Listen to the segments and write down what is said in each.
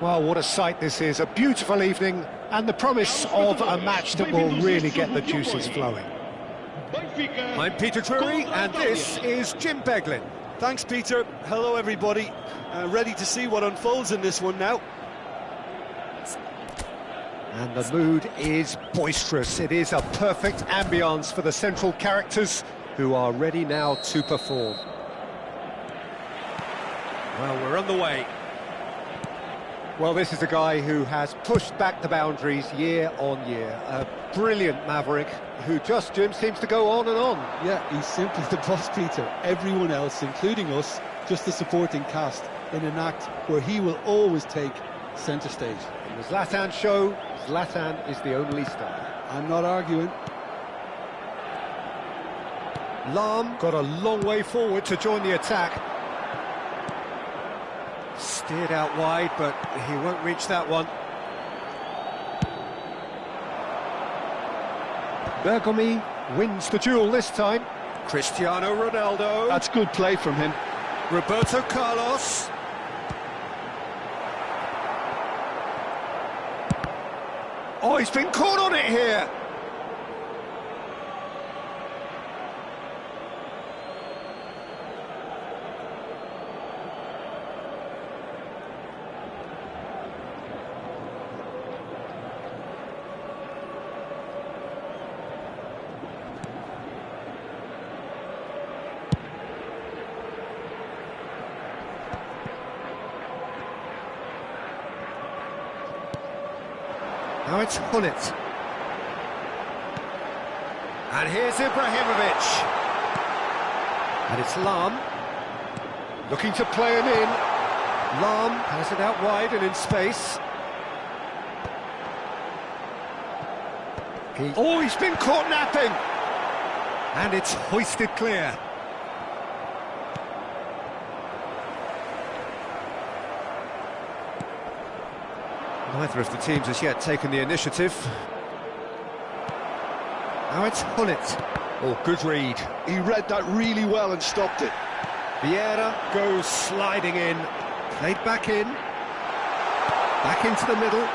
Well, what a sight this is, a beautiful evening, and the promise of a match that will really get the juices flowing. I'm Peter Drury, and this is Jim Beglin. Thanks, Peter. Hello, everybody. Ready to see what unfolds in this one now. And the mood is boisterous. It is a perfect ambience for the central characters who are ready now to perform. Well, we're on the way. Well, this is a guy who has pushed back the boundaries year on year. A brilliant maverick who just, Jim, seems to go on and on. Yeah, he's simply the boss, Peter. Everyone else, including us, just the supporting cast in an act where he will always take centre stage. In the Zlatan show, Zlatan is the only star. I'm not arguing. Lahm got a long way forward to join the attack. Steered out wide, but he won't reach that one. Bergomi wins the duel this time. Cristiano Ronaldo. That's good play from him. Roberto Carlos. Oh, he's been caught on it here. Now it's Hullet. And here's Ibrahimovic. And it's Lahm. Looking to play him in. Lahm has it out wide and in space. Oh, he's been caught napping. And it's hoisted clear. Neither of the teams has yet taken the initiative. Now it's Hullet. Oh, good read. He read that really well and stopped it. Vieira goes sliding in. Played back in. Back into the middle.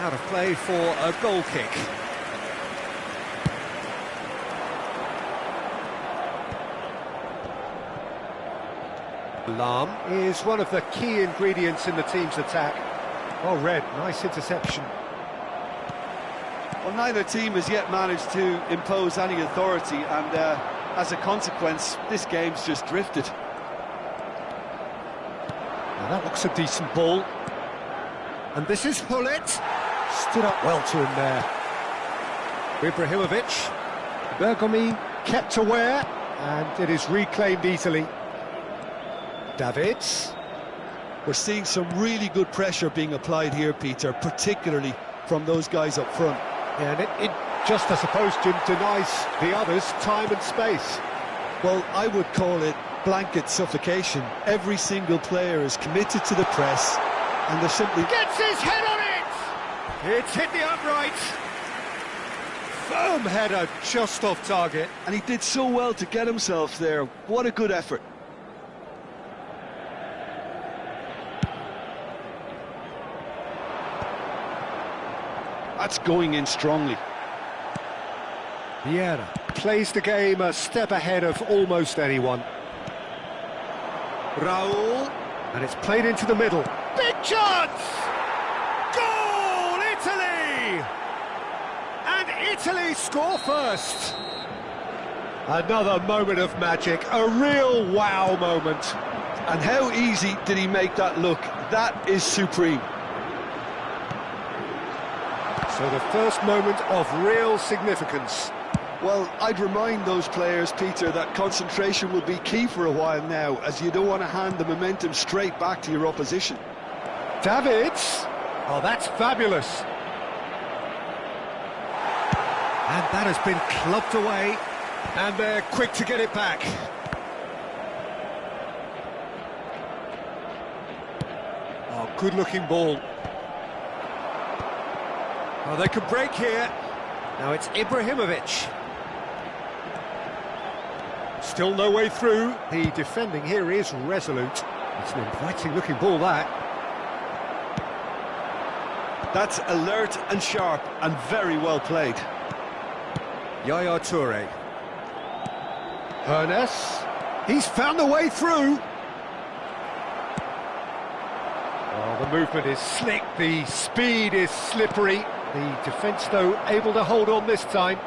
Out of play for a goal kick. Lahm is one of the key ingredients in the team's attack. Well read, nice interception. Well, neither team has yet managed to impose any authority, and as a consequence, this game's just drifted. Now that looks a decent ball. And this is Hullet. Stood up well to him there. Ibrahimovic. Bergomi kept aware, and it is reclaimed easily. Davids. We're seeing some really good pressure being applied here, Peter, particularly from those guys up front. Yeah, and it just, I suppose, Jim, denies the others time and space. Well, I would call it blanket suffocation. Every single player is committed to the press, and they're simply... Gets his head on it! It's hit the upright. Firm header, just off target. And he did so well to get himself there. What a good effort. That's going in strongly. Vieira plays the game a step ahead of almost anyone. Raul, and it's played into the middle. Big chance! Goal, Italy! And Italy score first. Another moment of magic, a real wow moment. And how easy did he make that look? That is supreme. So the first moment of real significance. Well, I'd remind those players, Peter, that concentration will be key for a while now, as you don't want to hand the momentum straight back to your opposition. Davids! Oh, that's fabulous. And that has been clubbed away, and they're quick to get it back. Oh, good-looking ball. Oh, they could break here. Now it's Ibrahimovic. Still no way through. The defending here is resolute. It's an inviting-looking ball, that. That's alert and sharp and very well played. Yaya Toure. Hernes. He's found the way through. Oh, the movement is slick, the speed is slippery. The defence, though, able to hold on this time.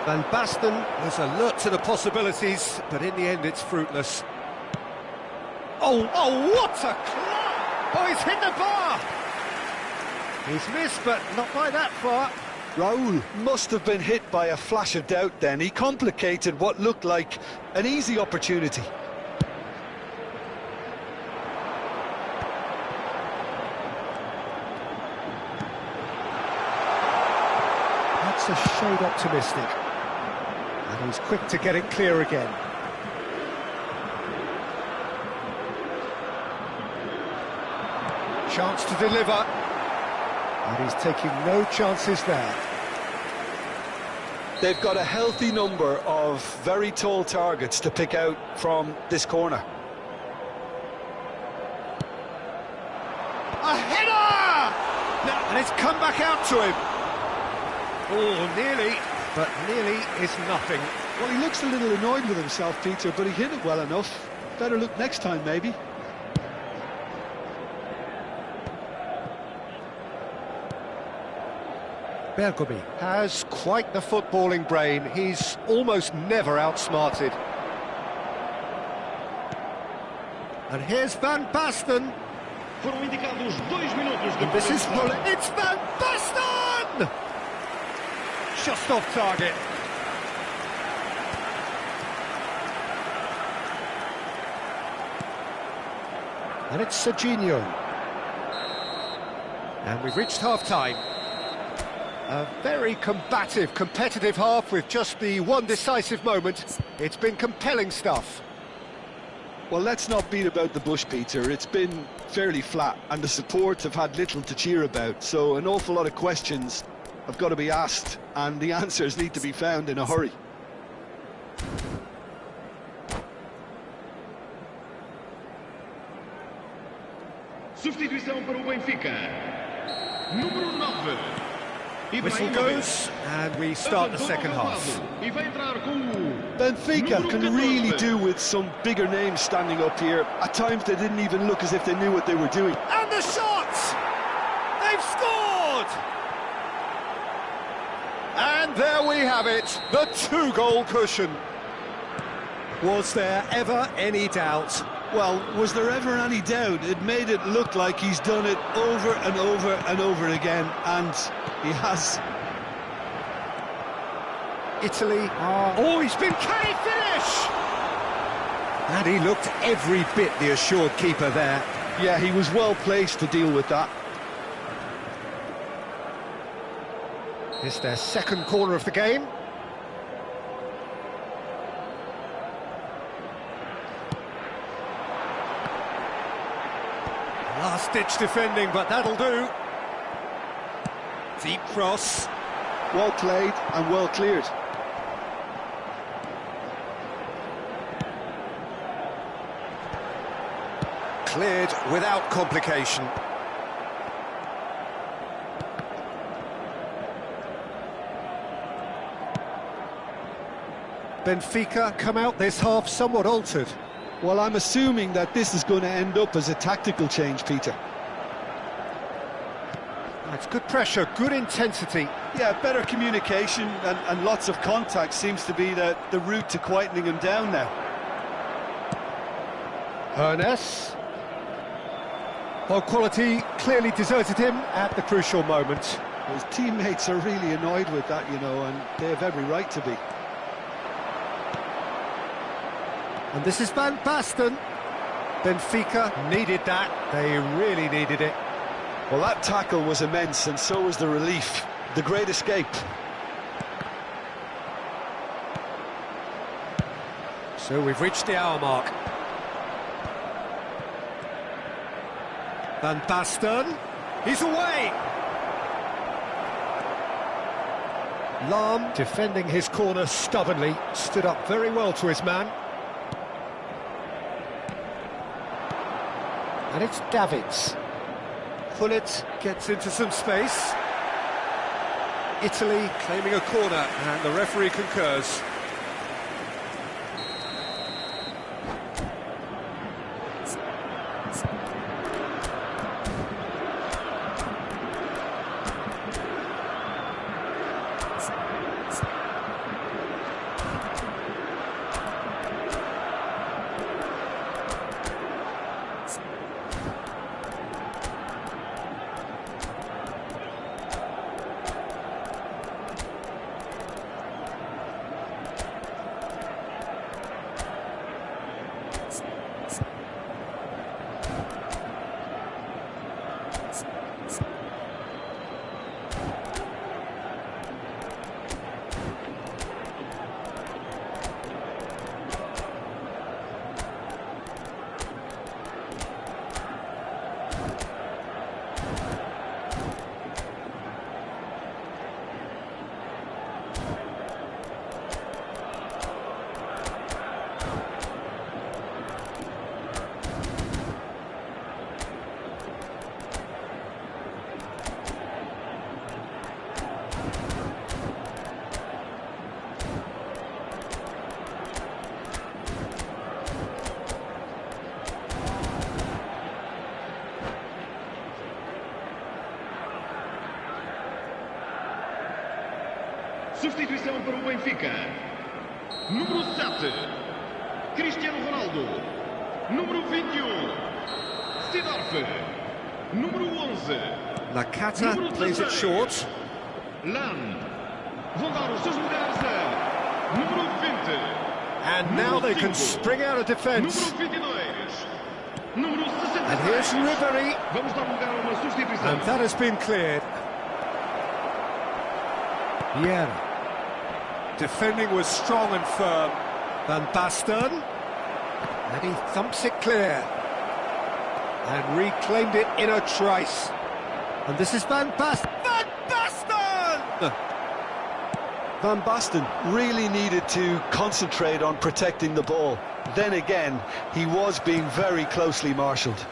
Van Basten was alert to the possibilities, but in the end it's fruitless. Oh, what a clap! Oh, he's hit the bar! He's missed, but not by that far. Raul must have been hit by a flash of doubt then. He complicated what looked like an easy opportunity. That's a shade optimistic. And he's quick to get it clear again. Chance to deliver. And he's taking no chances there. They've got a healthy number of very tall targets to pick out from this corner. A header! Now, and it's come back out to him. Oh, nearly, but nearly is nothing. Well, he looks a little annoyed with himself, Peter, but he hit it well enough. Better look next time, maybe. Bergomi has quite the footballing brain. He's almost never outsmarted. And here's Van Basten. And this is it's Van Basten! Just off target. And it's Serginho. And we've reached half-time. A very combative, competitive half with just the one decisive moment. It's been compelling stuff. Well, let's not beat about the bush, Peter. It's been fairly flat, and the support have had little to cheer about. So an awful lot of questions have got to be asked, and the answers need to be found in a hurry. Substituição para o Benfica. Número 9. Whistle goes, and we start the second half. Benfica can really do with some bigger names standing up here. At times they didn't even look as if they knew what they were doing. And the shot! They've scored! And there we have it, the two-goal cushion. Was there ever any doubt? Well, was there ever any doubt? It made it look like he's done it over and over and over again, and he has. Italy are... Oh, he's been... Can he finish? And he looked every bit the assured keeper there. Yeah, he was well placed to deal with that. It's their second corner of the game. Last-ditch defending, but that'll do. Deep cross. Well played and well cleared. Cleared without complication. Benfica come out this half somewhat altered. Well, I'm assuming that this is going to end up as a tactical change, Peter. It's good pressure, good intensity. Yeah, better communication and lots of contact seems to be the route to quietening him down now. Hernes. Well, quality clearly deserted him at the crucial moment. His teammates are really annoyed with that, you know, and they have every right to be. And this is Van Basten. Benfica needed that. They really needed it. Well, that tackle was immense, and so was the relief. The great escape. So we've reached the hour mark. Van Basten. He's away. Lahm, defending his corner stubbornly, stood up very well to his man. And it's Davids. Gullit gets into some space. Italy claiming a corner, and the referee concurs. Substituição para o Benfica. Número 7, Cristiano Ronaldo. Número 21, Sidorf. Número 11, Nakata plays it short. Lan. Vão dar os seus lugares a número 20. And now they can spring out of defence. Número 22. Número 66. And here's Ribery. Vamos dar lugar a uma substituição. And that has been cleared. Vieira. Defending was strong and firm. Van Basten. And he thumps it clear. And reclaimed it in a trice. And this is Van Basten. Van Basten! Van Basten really needed to concentrate on protecting the ball. Then again, he was being very closely marshalled.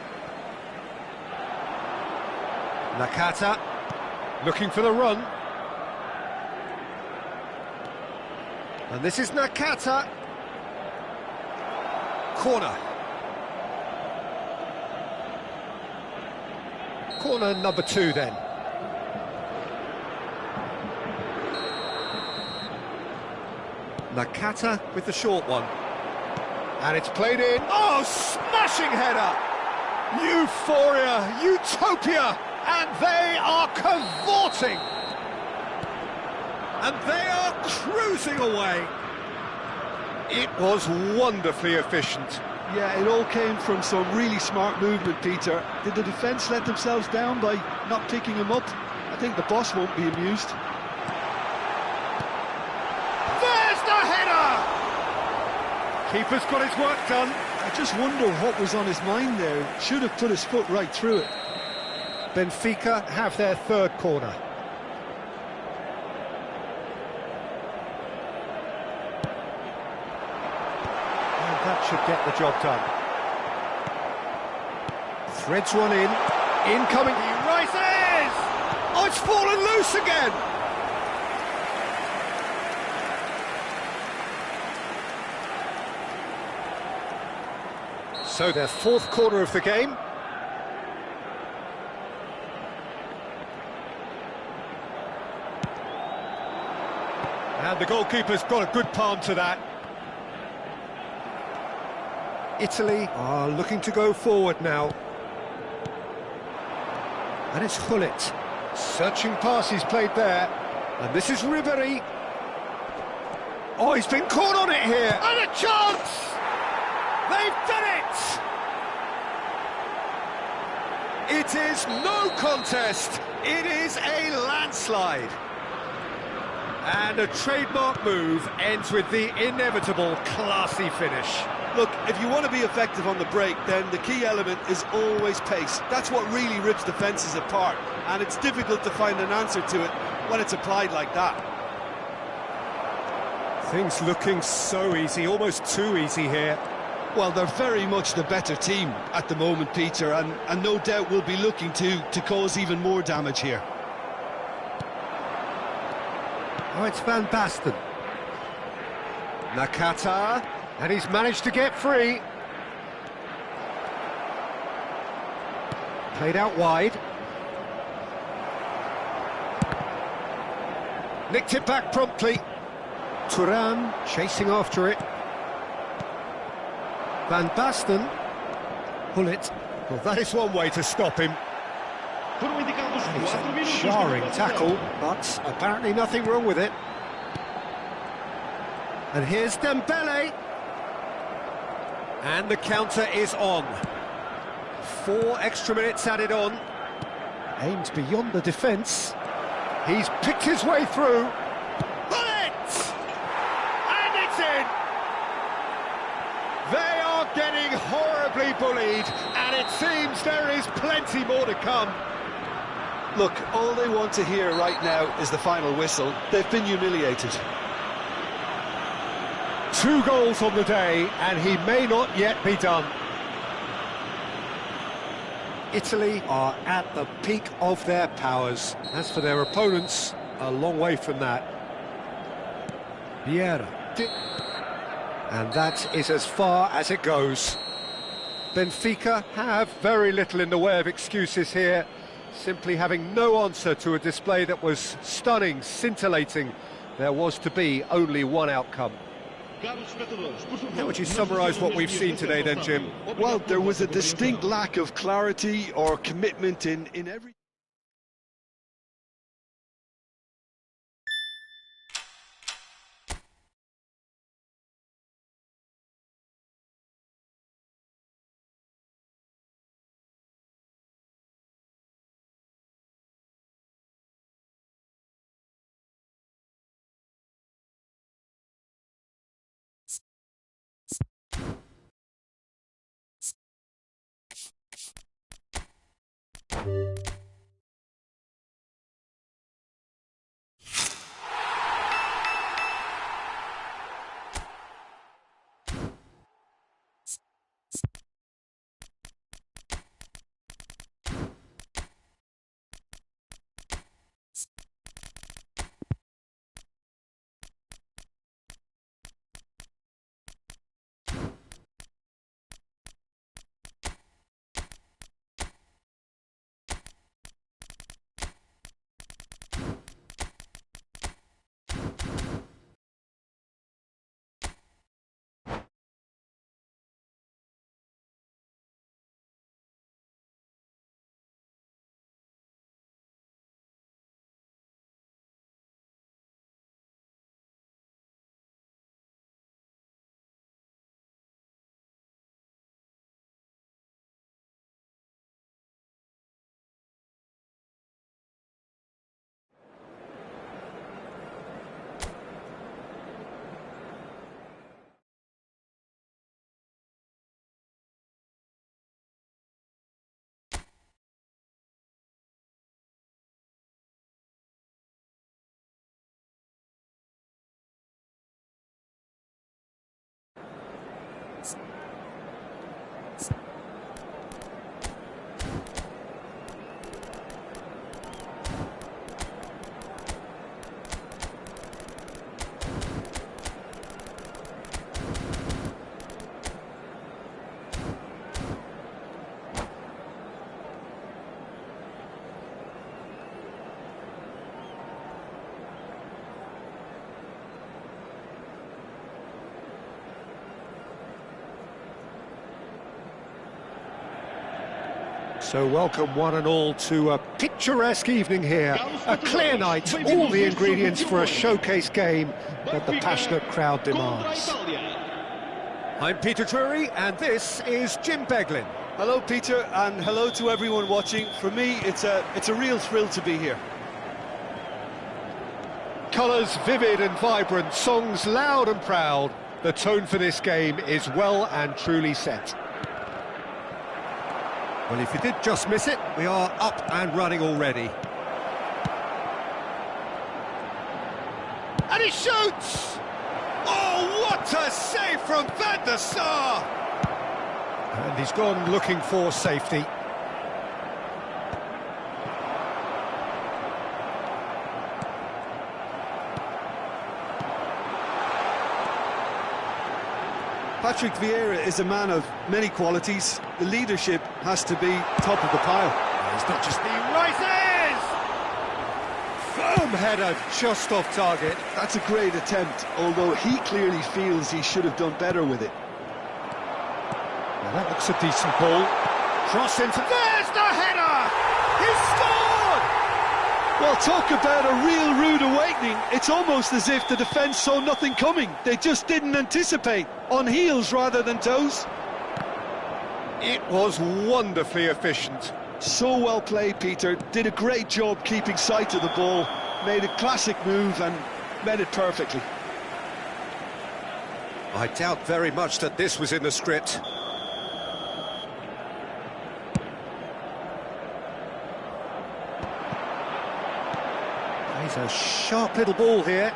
Nakata looking for the run. And this is Nakata. Corner. Corner number 2 then. Nakata with the short one. And it's played in. Oh, smashing header! Euphoria, utopia, and they are cavorting. And they are cruising away. It was wonderfully efficient. Yeah, it all came from some really smart movement, Peter. Did the defence let themselves down by not picking him up? I think the boss won't be amused. There's the header! Keeper's got his work done. I just wonder what was on his mind there. Should have put his foot right through it. Benfica have their third corner. That should get the job done. Threads one in. Incoming. He rises! Oh, it's fallen loose again! So their fourth corner of the game. And the goalkeeper's got a good palm to that. Italy are looking to go forward now. And it's Gullit. Searching pass he's played there. And this is Ribery. Oh, he's been caught on it here. And a chance! They've done it! It is no contest. It is a landslide. And a trademark move ends with the inevitable classy finish. Look, if you want to be effective on the break, then the key element is always pace. That's what really rips defences apart, and it's difficult to find an answer to it when it's applied like that. Things looking so easy, almost too easy here. Well, they're very much the better team at the moment, Peter, and no doubt will be looking to cause even more damage here. Oh, it's Van Basten. Nakata, and he's managed to get free. Played out wide. Nicked it back promptly. Thuram chasing after it. Van Basten. Pull it. Well, that is one way to stop him. It's a jarring tackle, but apparently nothing wrong with it. And here's Dembele. And the counter is on. 4 extra minutes added on. Aimed beyond the defence. He's picked his way through. Bullet! And it's in! They are getting horribly bullied, and it seems there is plenty more to come. Look, all they want to hear right now is the final whistle. They've been humiliated. 2 goals on the day, and he may not yet be done. Italy are at the peak of their powers. As for their opponents, a long way from that. Vieira. And that is as far as it goes. Benfica have very little in the way of excuses here, simply having no answer to a display that was stunning, scintillating. There was to be only one outcome. How would you summarise what we've seen today then, Jim? Well, there was a distinct lack of clarity or commitment in every... So welcome one and all to a picturesque evening here, a clear night, all the ingredients for a showcase game that the passionate crowd demands. I'm Peter Drury and this is Jim Beglin. Hello, Peter, and hello to everyone watching. For me, it's a real thrill to be here. Colours vivid and vibrant, songs loud and proud. The tone for this game is well and truly set. Well, if you did just miss it, we are up and running already. And he shoots! Oh, what a save from Van der Sar! And he's gone looking for safety. Patrick Vieira is a man of many qualities. The leadership has to be top of the pile. He's not just... He rises! Firm header, just off target. That's a great attempt, although he clearly feels he should have done better with it. Now that looks a decent ball. Cross into... There's the header! He scored! Well, talk about a real rude awakening. It's almost as if the defence saw nothing coming. They just didn't anticipate. On heels rather than toes. It was wonderfully efficient. So well played, Peter. Did a great job keeping sight of the ball. Made a classic move and met it perfectly. I doubt very much that this was in the script. He's a sharp little ball here.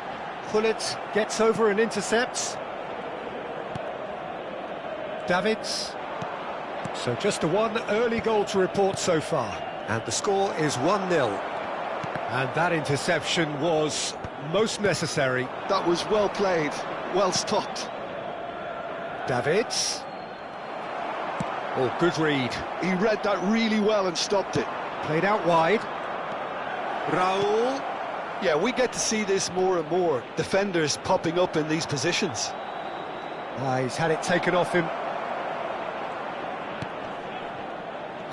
Pullet gets over and intercepts. Davids. So just a one early goal to report so far. And the score is 1-0. And that interception was most necessary. That was well played, well stopped. Davids. Oh, good read. He read that really well and stopped it. Played out wide. Raul. Yeah, we get to see this more and more. Defenders popping up in these positions. He's had it taken off him.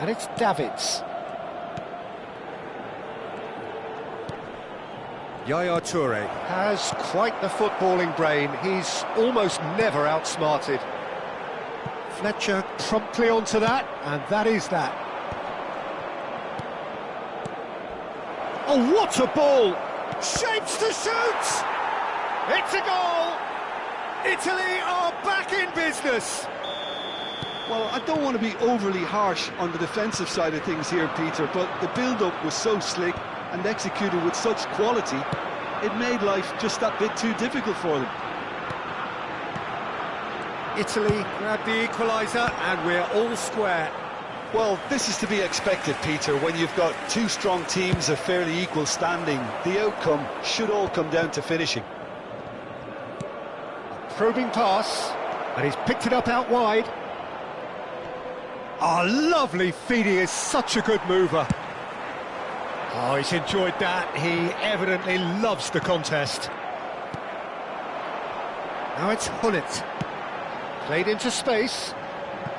And it's Davids. Yaya Toure has quite the footballing brain. He's almost never outsmarted. Fletcher promptly onto that, and that is that. Oh, what a ball! Shapes to shoot! It's a goal! Italy are back in business! Well, I don't want to be overly harsh on the defensive side of things here, Peter, but the build-up was so slick and executed with such quality, it made life just that bit too difficult for them. Italy grabbed the equaliser and we're all square. Well, this is to be expected, Peter. When you've got two strong teams of fairly equal standing, the outcome should all come down to finishing. Probing pass, and he's picked it up out wide. Oh, lovely feed, he is such a good mover. Oh, he's enjoyed that. He evidently loves the contest. Now it's Hullet. Played into space.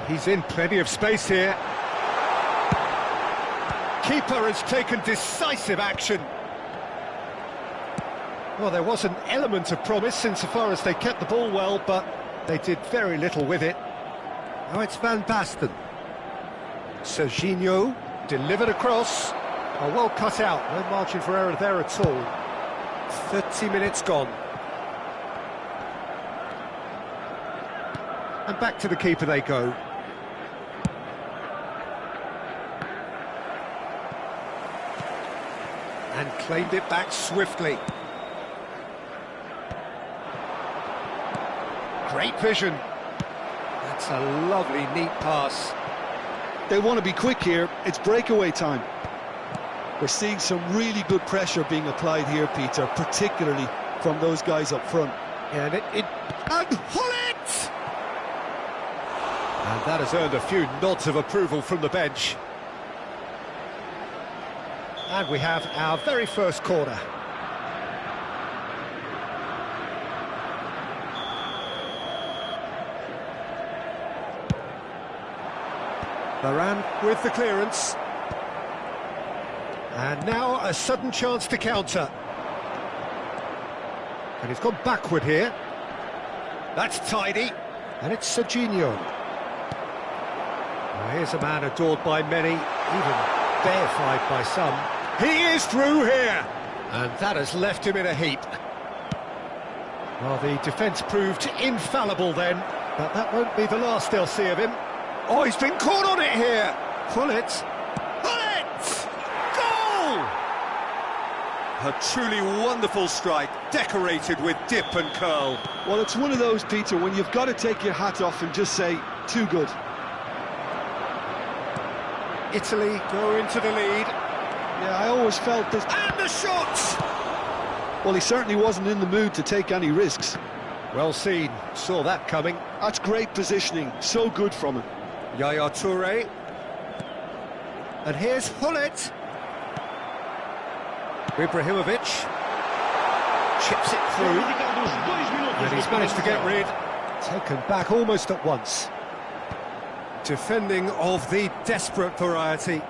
He's in plenty of space here. Keeper has taken decisive action. Well, there was an element of promise insofar as they kept the ball well, but they did very little with it. Now it's Van Basten. Serginho delivered across. Oh, well cut out, no margin for error there at all. 30 minutes gone. And back to the keeper they go. And claimed it back swiftly. Great vision. That's a lovely, neat pass. They want to be quick here. It's breakaway time. We're seeing some really good pressure being applied here, Peter, particularly from those guys up front. Yeah, and Hullet! And that has earned a few nods of approval from the bench. And we have our very first corner. Varane with the clearance. And now a sudden chance to counter. And he's gone backward here. That's tidy. And it's Serginho. Well, here's a man adored by many, even deified by some. He is through here! And that has left him in a heap. Well, the defence proved infallible then, but that won't be the last they'll see of him. Oh, he's been caught on it here! Pull it! Goal! A truly wonderful strike, decorated with dip and curl. Well, it's one of those, Peter, when you've got to take your hat off and just say, too good. Italy go into the lead. Yeah, I always felt this. And the shot! Well, he certainly wasn't in the mood to take any risks. Well seen, saw that coming. That's great positioning, so good from him. Yaya Toure. And here's Hullet. Ibrahimovic. Chips it through. And he's managed to get rid. Taken back almost at once. Defending of the desperate variety.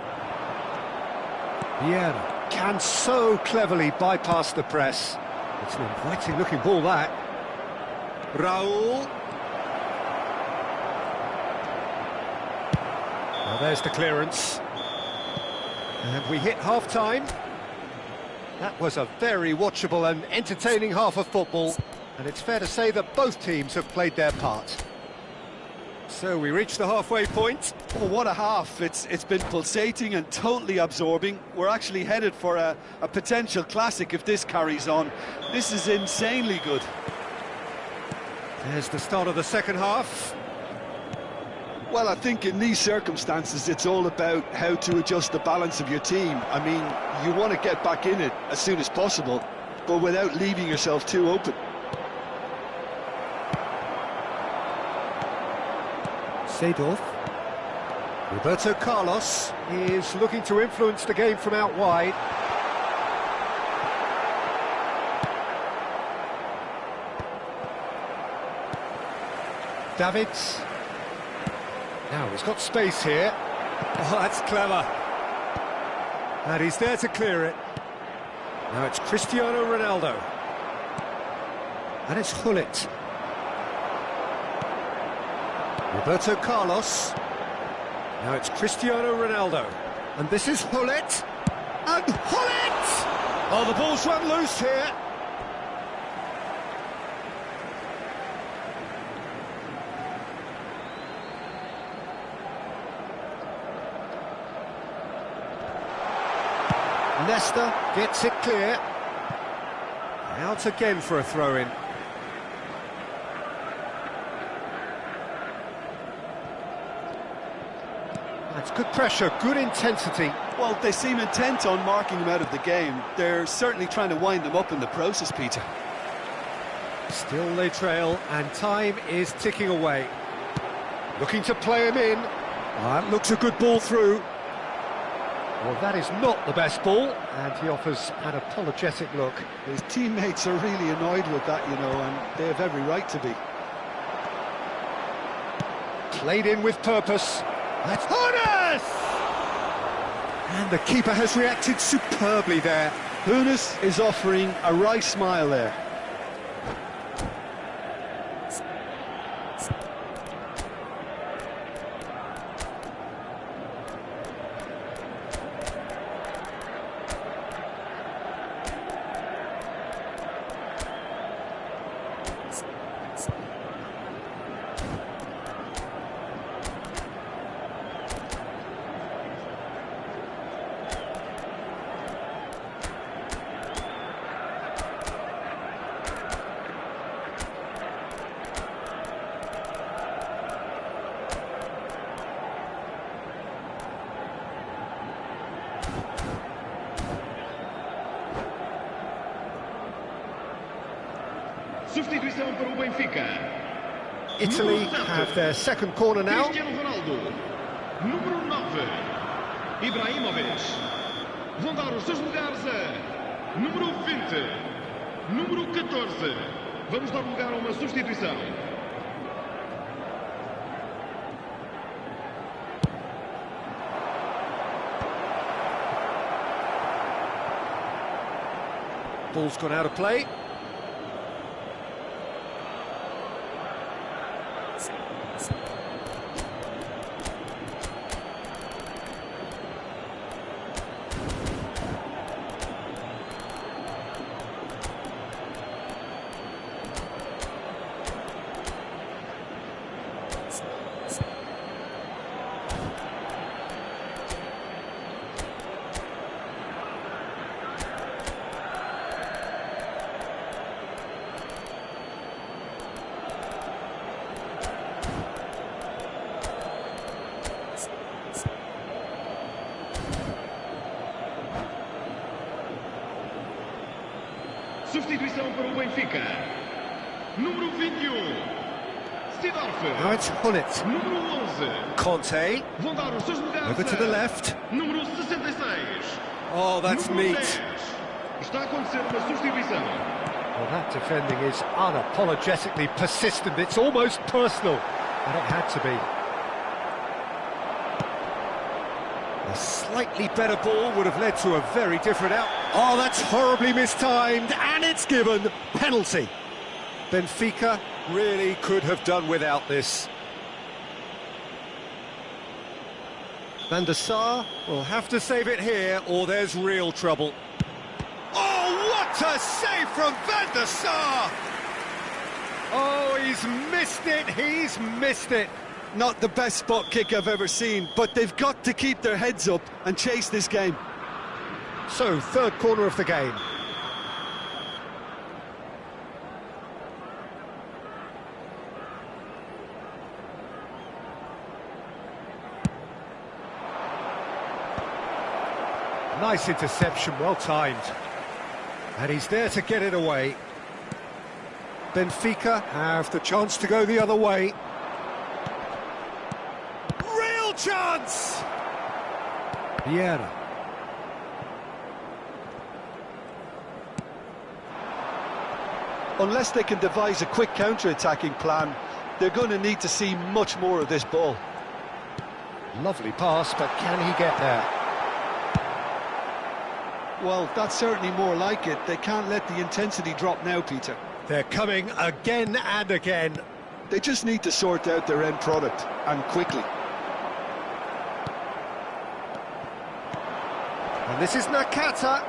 Vieira can so cleverly bypass the press. It's an inviting looking ball, that. Raul. Now there's the clearance. And we hit half-time. That was a very watchable and entertaining half of football. And it's fair to say that both teams have played their part. So we reach the halfway point. Oh, what a half. It's been pulsating and totally absorbing. We're actually headed for a potential classic if this carries on. This is insanely good. There's the start of the second half. Well, I think in these circumstances, it's all about how to adjust the balance of your team. I mean, you want to get back in it as soon as possible, but without leaving yourself too open. Seedorf. Roberto Carlos is looking to influence the game from out wide. Davids. Now he's got space here. Oh, that's clever. And he's there to clear it. Now it's Cristiano Ronaldo. And it's Hullet. Roberto Carlos. Now it's Cristiano Ronaldo. And this is Hullet. And Hullet! Oh, the ball's run loose here. Nesta gets it clear. Out again for a throw-in. That's good pressure, good intensity. Well, they seem intent on marking him out of the game. They're certainly trying to wind him up in the process, Peter. Still they trail, and time is ticking away. Looking to play him in. That looks a good ball through. Well, that is not the best ball, and he offers an apologetic look. His teammates are really annoyed with that, you know, and they have every right to be. Played in with purpose. That's Hunes! And the keeper has reacted superbly there. Hunes is offering a wry smile there. Substituição para o Benfica. Italy have their second corner now. Cristiano Ronaldo. Número 9. Ibrahimovic. Vão dar os seus lugares a número 20. Número 14. Vamos dar lugar a uma substituição. Ball's gone out of play. substituição para o Benfica. Número 21. Now it's Hullet. Número 11. Conte. Vão dar os seus lugares. Over to the left. Número 66. Oh, that's Número neat. 10. Está a acontecer uma substituição. Well, that defending is unapologetically persistent. It's almost personal, and it had to be. A slightly better ball would have led to a very different out. Oh, that's horribly mistimed, and it's given. Penalty. Benfica really could have done without this. Van der Sar will have to save it here, or there's real trouble. Oh, what a save from Van der Sar! Oh, he's missed it. Not the best spot kick I've ever seen, but they've got to keep their heads up and chase this game. So, third corner of the game. Nice interception, well timed. And he's there to get it away. Benfica have the chance to go the other way. Real chance! Vieira. Unless they can devise a quick counter-attacking plan, they're going to need to see much more of this ball. Lovely pass, but can he get there? Well, that's certainly more like it. They can't let the intensity drop now, Peter. They're coming again and again. They just need to sort out their end product, and quickly. And this is Nakata.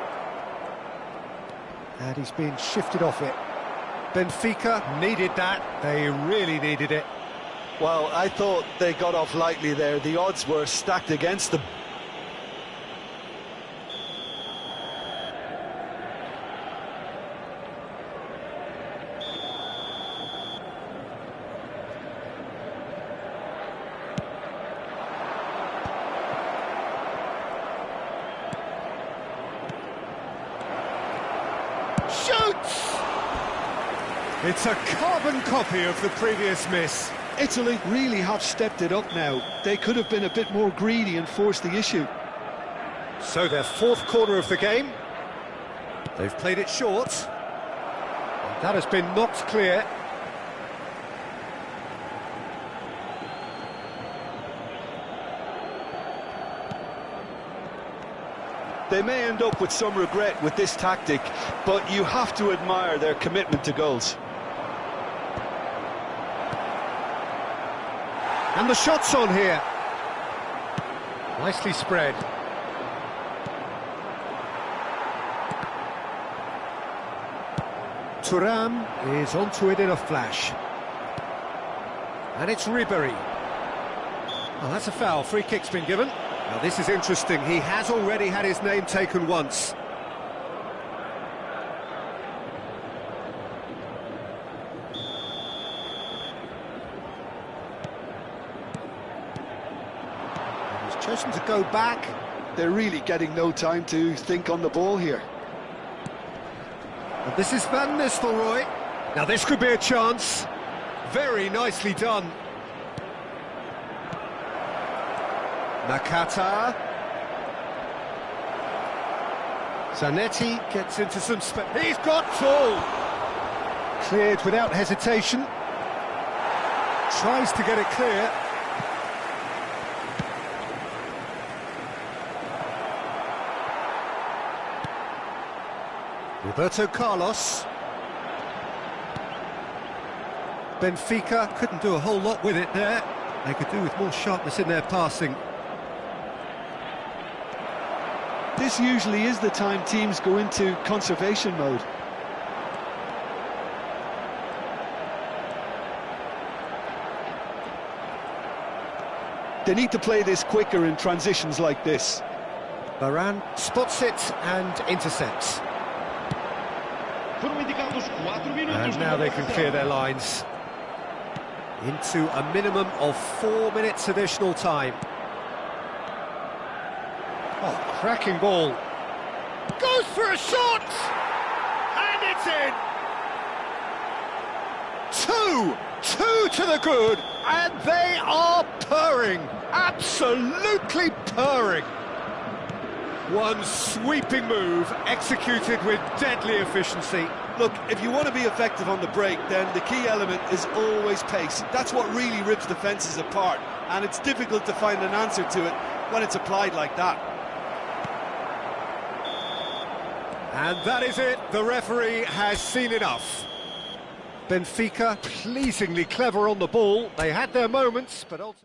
And he's being shifted off it. Benfica needed that. They really needed it. Well, I thought they got off lightly there. The odds were stacked against them. Shoots! It's a carbon copy of the previous miss. Italy really have stepped it up now. They could have been a bit more greedy and forced the issue. So their fourth corner of the game. They've played it short. And that has been knocked clear. They may end up with some regret with this tactic, but you have to admire their commitment to goals. And the shot's on here. Nicely spread. Thuram is onto it in a flash. And it's Ribéry. Oh, that's a foul. Free kick's been given. Now this is interesting. He has already had his name taken once. And he's chosen to go back. They're really getting no time to think on the ball here. And this is Van Nistelrooy. Now this could be a chance. Very nicely done. Nakata. Zanetti gets into some space. He's got full. Cleared without hesitation. Tries to get it clear. Roberto Carlos. Benfica couldn't do a whole lot with it there. They could do with more sharpness in their passing. This usually is the time teams go into conservation mode. They need to play this quicker in transitions like this. Varane spots it and intercepts. And now they can clear their lines. Into a minimum of 4 minutes additional time. Oh, cracking ball. Goes for a shot! And it's it's in! Two to the good, and they are purring, absolutely purring. One sweeping move, executed with deadly efficiency. Look, if you want to be effective on the break, then the key element is always pace. That's what really rips defences apart, and it's difficult to find an answer to it when it's applied like that. And that is it, the referee has seen enough. Benfica, pleasingly clever on the ball. They had their moments, but ultimately...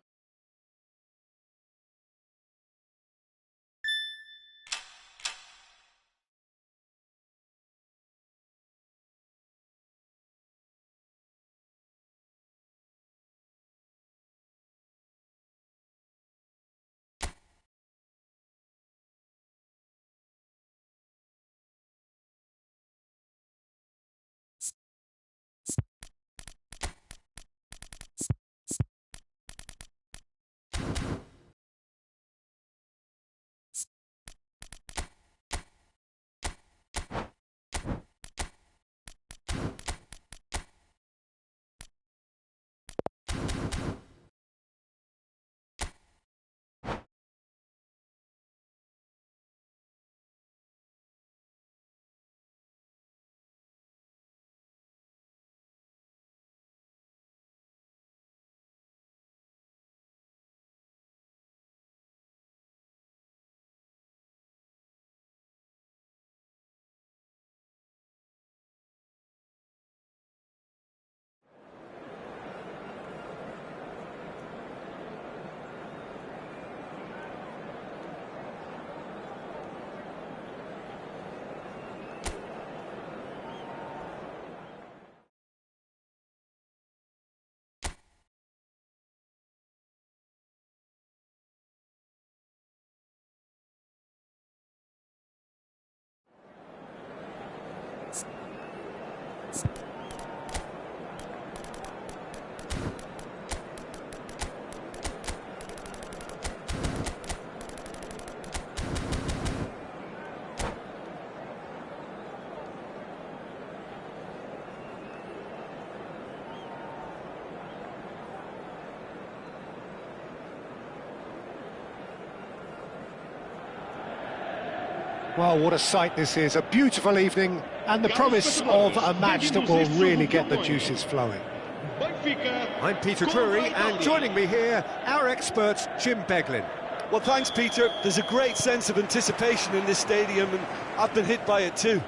Well, what a sight this is, a beautiful evening, and the promise of a match that will really get the juices flowing. I'm Peter Drury, and joining me here, our expert, Jim Beglin. Well, thanks, Peter. There's a great sense of anticipation in this stadium, and I've been hit by it too.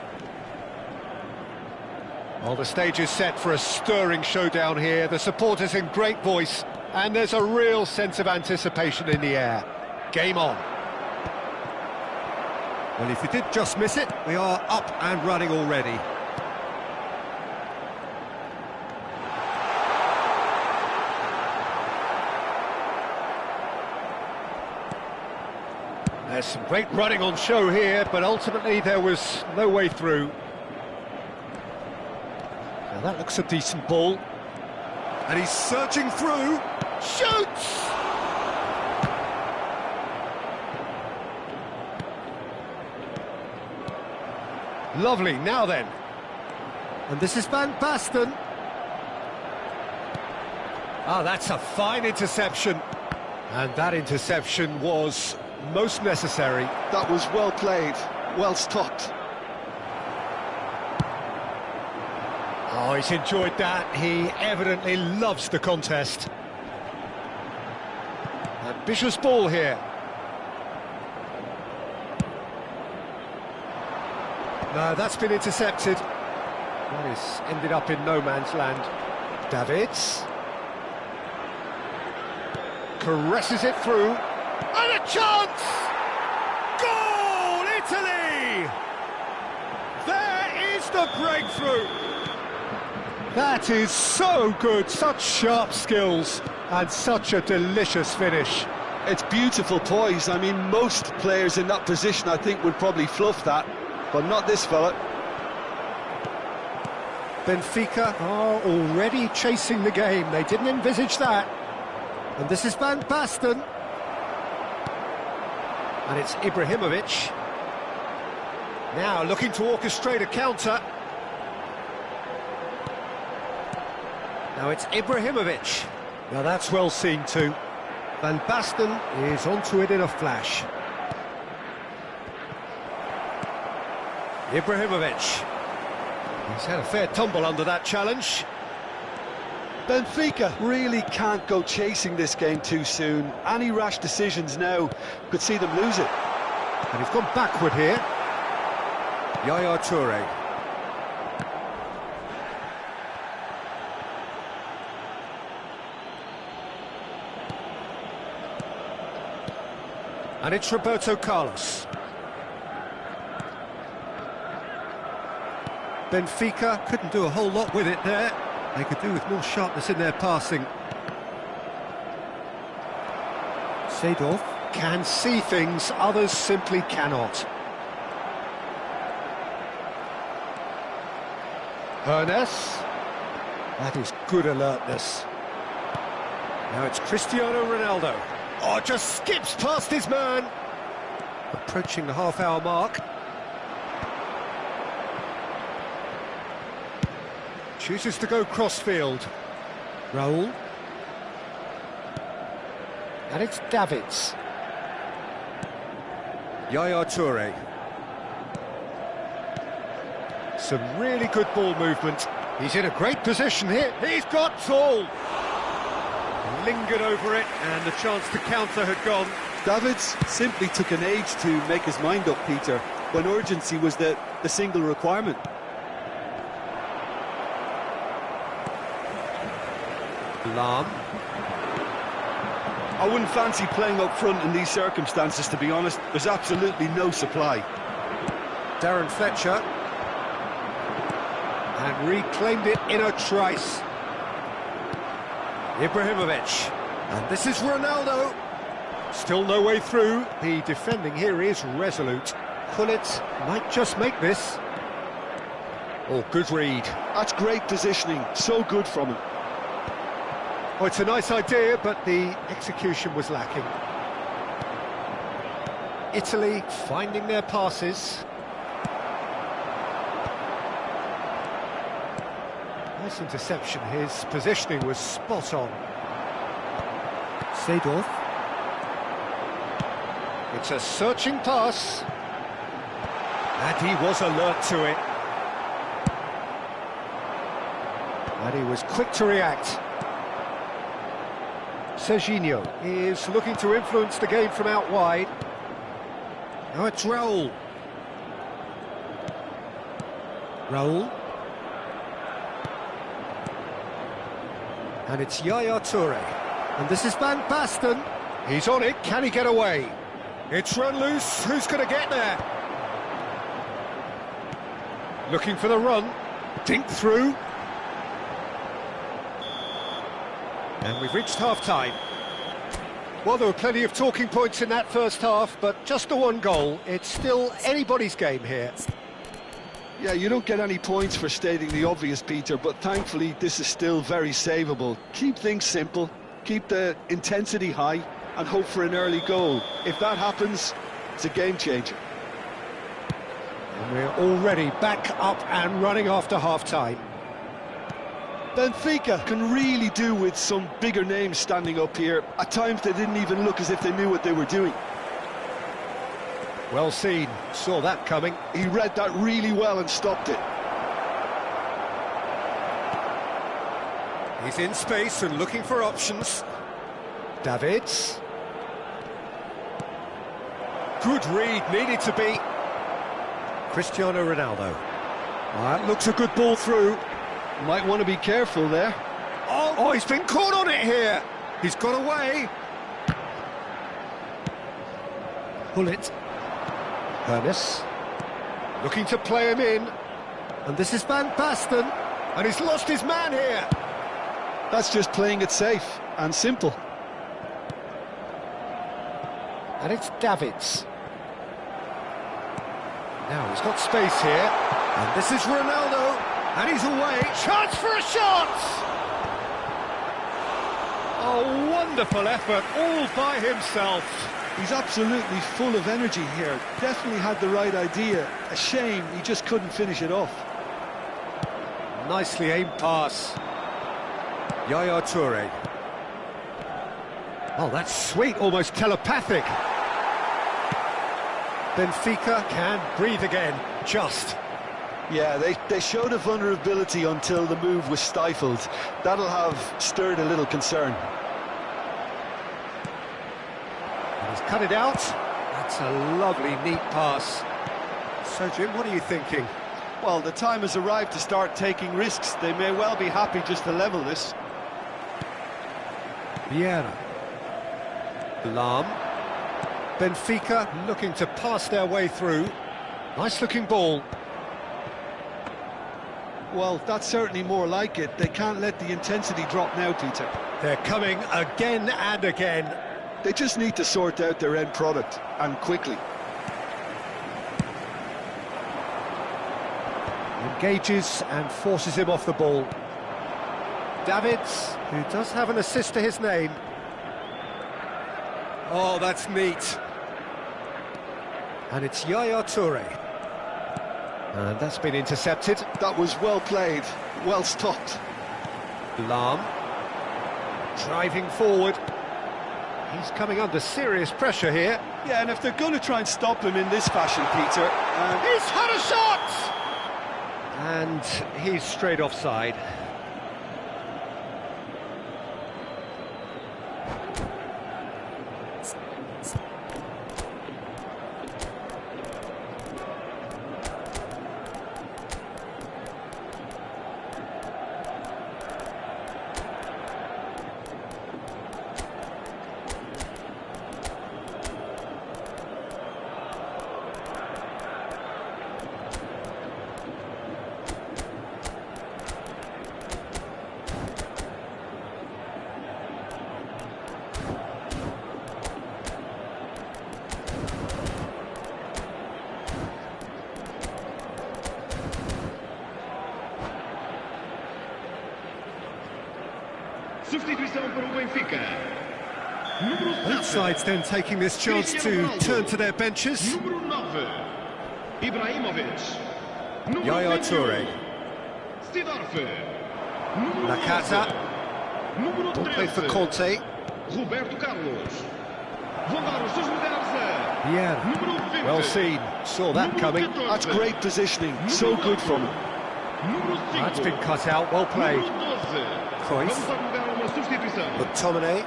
Well, the stage is set for a stirring showdown here. The supporters in great voice, and there's a real sense of anticipation in the air. Game on. Well, if you did just miss it, we are up and running already. There's some great running on show here, but ultimately there was no way through. Now that looks a decent ball. And he's searching through. Shoots! Lovely, now then. And this is Van Basten. Ah, that's a fine interception. And that interception was most necessary. That was well played, well stopped. Oh, he's enjoyed that. He evidently loves the contest. Ambitious ball here. No, that's been intercepted. That is ended up in no man's land. Davids caresses it through. And a chance! Goal, Italy! There is the breakthrough! That is so good, such sharp skills, and such a delicious finish. It's beautiful poise. I mean, most players in that position, I think, would probably fluff that, but not this fella. Benfica are already chasing the game. They didn't envisage that. And this is Van Basten. And it's Ibrahimovic. Now looking to orchestrate a counter. Now it's Ibrahimovic. Now that's well seen too. Van Basten is onto it in a flash. Ibrahimovic. He's had a fair tumble under that challenge. Benfica really can't go chasing this game too soon. Any rash decisions now could see them lose it. And he's gone backward here. Yaya Toure. And it's Roberto Carlos. Benfica couldn't do a whole lot with it there. They could do with more sharpness in their passing. Seedorf can see things others simply cannot. Hernes. That is good alertness. Now it's Cristiano Ronaldo. Oh, just skips past his man. Approaching the half-hour mark. Chooses to go cross-field. Raul. And it's Davids. Yaya Toure. Some really good ball movement. He's in a great position here. He's got tall. Lingered over it, and the chance to counter had gone. Davids simply took an age to make his mind up, Peter, when urgency was the single requirement. Lam. I wouldn't fancy playing up front in these circumstances, to be honest. There's absolutely no supply. Darren Fletcher. And reclaimed it in a trice. Ibrahimovic. And this is Ronaldo. Still no way through. The defending here is resolute. Gullit might just make this. Oh, good read. That's great positioning. So good from him. Oh, it's a nice idea, but the execution was lacking. Italy finding their passes. Nice interception. His positioning was spot on. Seedorf. It's a searching pass. And he was alert to it. And he was quick to react. Serginho is looking to influence the game from out wide. Now it's Raul. Raul. And it's Yaya Toure. And this is Van Basten. He's on it. Can he get away? It's run loose. Who's going to get there? Looking for the run. Dink through. And we've reached half-time. Well, there were plenty of talking points in that first half, but just the one goal. It's still anybody's game here. Yeah, you don't get any points for stating the obvious, Peter, but thankfully this is still very savable. Keep things simple, keep the intensity high, and hope for an early goal. If that happens, it's a game-changer. And we're already back up and running after half-time. Benfica can really do with some bigger names standing up here. At times they didn't even look as if they knew what they were doing. Well seen, saw that coming. He read that really well and stopped it. He's in space and looking for options. Davids. Good read, needed to be. Cristiano Ronaldo. That looks a good ball through. Might want to be careful there. Oh, he's been caught on it here. He's got away. Gullit. Hernes. Looking to play him in. And this is Van Basten. And he's lost his man here. That's just playing it safe and simple. And it's Davids. Now he's got space here. And this is Ronaldo. And he's away. Chance for a shot! A wonderful effort, all by himself. He's absolutely full of energy here. Definitely had the right idea. A shame he just couldn't finish it off. Nicely aimed pass. Yaya Toure. Oh, that's sweet, almost telepathic. Benfica can breathe again, just. Yeah, they showed a vulnerability until the move was stifled. That'll have stirred a little concern. And he's cut it out. That's a lovely, neat pass. So, Jim, what are you thinking? Well, the time has arrived to start taking risks. They may well be happy just to level this. Vieira. Lam. Benfica looking to pass their way through. Nice-looking ball. Well, that's certainly more like it. They can't let the intensity drop now, Peter. They're coming again and again. They just need to sort out their end product, and quickly. Engages and forces him off the ball. Davids, who does have an assist to his name. Oh, that's neat. And it's Yaya Toure. And that's been intercepted. That was well played, well stopped. Lam. Driving forward. He's coming under serious pressure here. Yeah, and if they're going to try and stop him in this fashion, Peter... He's had a shot! And he's straight offside. Substituição para o Benfica. Número 7. Both sides then taking this chance to turn to their benches. Número 9. Ibrahimovic. Número Yaya 21. Toure. Sidorf. Número Nakata. 11. Número Ball played for 13. Conte. Roberto Carlos. Vão dar os seus lugares a... Yeah, Número 20. well seen. Saw that Número coming. 14. That's great positioning, so good from him. Número 5. That's been cut out, well played. Número 12. Cruyff. Vamos dar lugar a uma substituição. McTominay.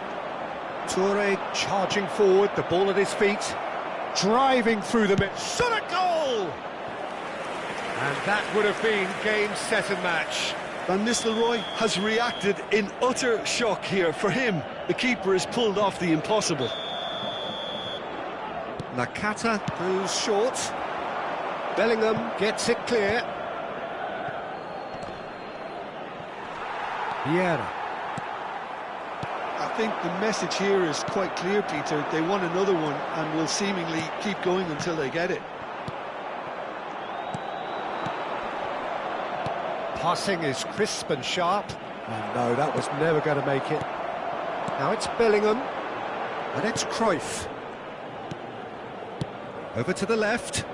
Toure charging forward, the ball at his feet. Driving through the middle. Shot a goal! And that would have been game, set and match. Van Nistelrooy has reacted in utter shock here. For him, the keeper has pulled off the impossible. Nakata goes short. Bellingham gets it clear. Vieira. I think the message here is quite clear, Peter. They want another one and will seemingly keep going until they get it. Passing is crisp and sharp. And no, that was never going to make it. Now it's Bellingham. And it's Cruyff. Over to the left.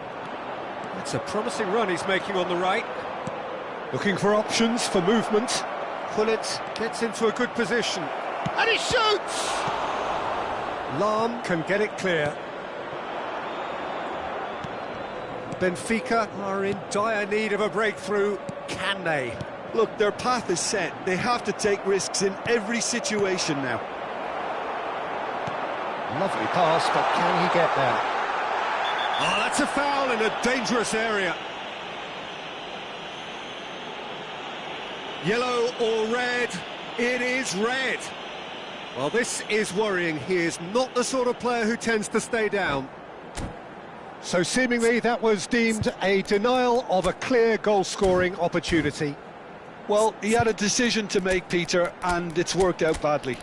It's a promising run he's making on the right. Looking for options for movement. Pullet gets into a good position. And he shoots! Lam can get it clear. Benfica are in dire need of a breakthrough. Can they? Look, their path is set. They have to take risks in every situation now. Lovely pass, but can he get there? Oh, that's a foul in a dangerous area. Yellow or red? It is red. Well, this is worrying. He is not the sort of player who tends to stay down. So seemingly that was deemed a denial of a clear goal-scoring opportunity. Well, he had a decision to make, Peter, and it's worked out badly.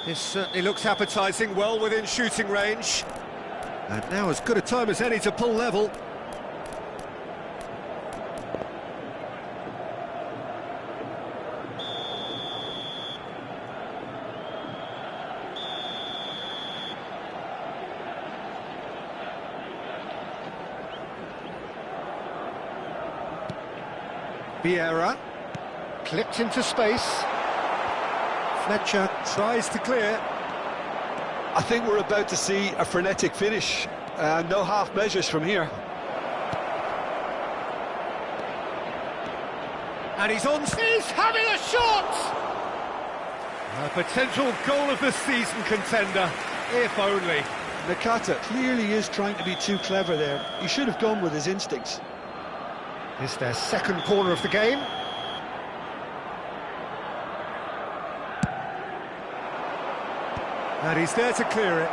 This certainly looks appetising, well within shooting range. And now as good a time as any to pull level. Vieira, clipped into space. Fletcher tries to clear. I think we're about to see a frenetic finish. No half measures from here. And he's having a shot! A potential goal of the season contender, if only. Nakata clearly is trying to be too clever there. He should have gone with his instincts. It's their second corner of the game. And he's there to clear it.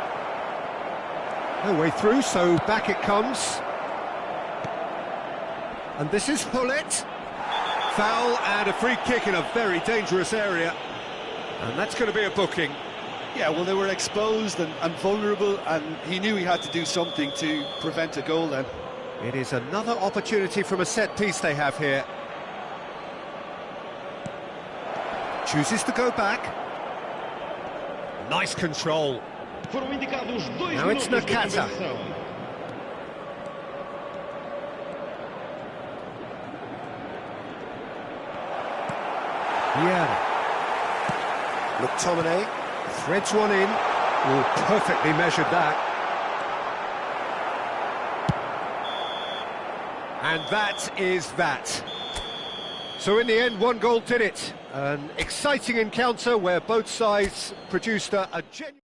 No way through, so back it comes. And this is Hullet. Foul and a free kick in a very dangerous area. And that's going to be a booking. Yeah, well, they were exposed and vulnerable, and he knew he had to do something to prevent a goal then. It is another opportunity from a set piece they have here. Chooses to go back. Nice control. Now it's Nakata. Yeah. McTominay threads one in. Oh, perfectly measured that. And that is that. So in the end, one goal did it. An exciting encounter where both sides produced a genuine...